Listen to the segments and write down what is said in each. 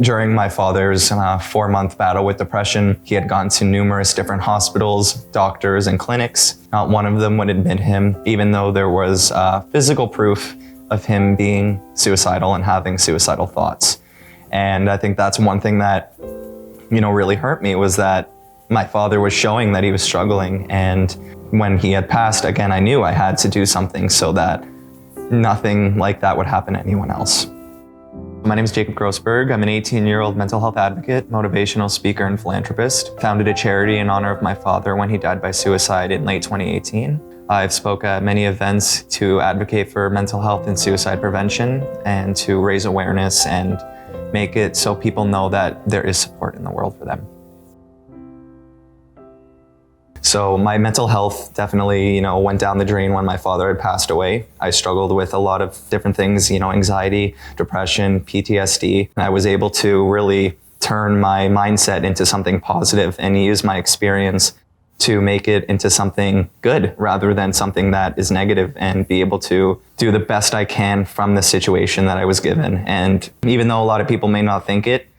During my father's 4-month battle with depression, he had gone to numerous different hospitals, doctors, and clinics. Not one of them would admit him, even though there was physical proof of him being suicidal and having suicidal thoughts. And I think that's one thing that, really hurt me, was that my father was showing that he was struggling. And when he had passed, again, I knew I had to do something so that nothing like that would happen to anyone else. My name is Jacob Grossberg. I'm an 18-year-old mental health advocate, motivational speaker, and philanthropist. Founded a charity in honor of my father when he died by suicide in late 2018. I've spoke at many events to advocate for mental health and suicide prevention and to raise awareness and make it so people know that there is support in the world for them. So my mental health definitely, went down the drain when my father had passed away. I struggled with a lot of different things, anxiety, depression, PTSD. I was able to really turn my mindset into something positive and use my experience to make it into something good rather than something that is negative, and be able to do the best I can from the situation that I was given. And even though a lot of people may not think it,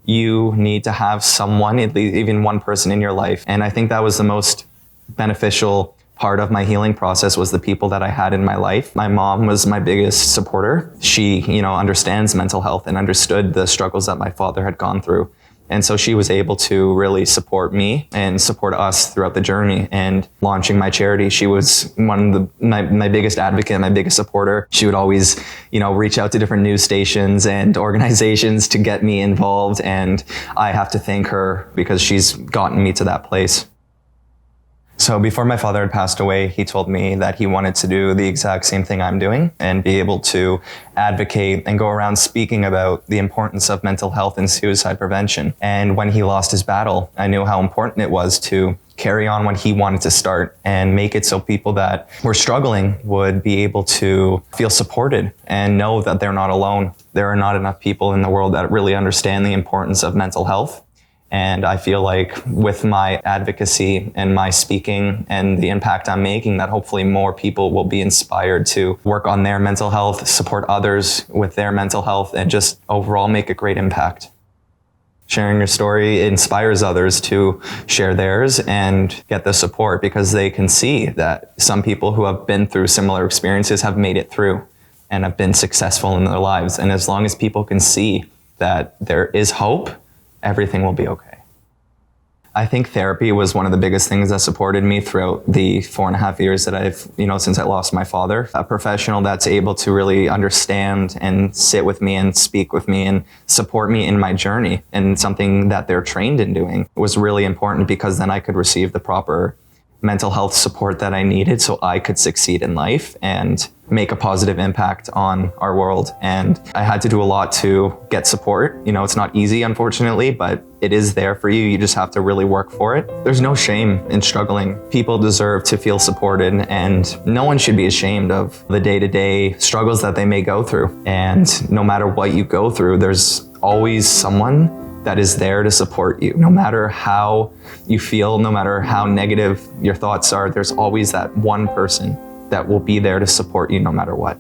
you need to have someone, at least even one person in your life. And I think that was the most beneficial part of my healing process, was the people that I had in my life. My mom was my biggest supporter. She, understands mental health and understood the struggles that my father had gone through. And so she was able to really support me and support us throughout the journey. And launching my charity, she was one of my biggest advocate, my biggest supporter. She would always, reach out to different news stations and organizations to get me involved. And I have to thank her because she's gotten me to that place. So before my father had passed away, he told me that he wanted to do the exact same thing I'm doing and be able to advocate and go around speaking about the importance of mental health and suicide prevention. And when he lost his battle, I knew how important it was to carry on what he wanted to start and make it so people that were struggling would be able to feel supported and know that they're not alone. There are not enough people in the world that really understand the importance of mental health. And I feel like with my advocacy and my speaking and the impact I'm making, that hopefully more people will be inspired to work on their mental health, support others with their mental health, and just overall make a great impact. Sharing your story inspires others to share theirs and get the support, because they can see that some people who have been through similar experiences have made it through and have been successful in their lives. And as long as people can see that there is hope, everything will be okay. I think therapy was one of the biggest things that supported me throughout the 4.5 years that I've, since I lost my father. A professional that's able to really understand and sit with me and speak with me and support me in my journey, and something that they're trained in doing, was really important, because then I could receive the proper mental health support that I needed so I could succeed in life and make a positive impact on our world. And I had to do a lot to get support. It's not easy, unfortunately, but it is there for you. You just have to really work for it. There's no shame in struggling. People deserve to feel supported, and no one should be ashamed of the day-to-day struggles that they may go through. And no matter what you go through, there's always someone that is there to support you. No matter how you feel, no matter how negative your thoughts are, there's always that one person that will be there to support you no matter what.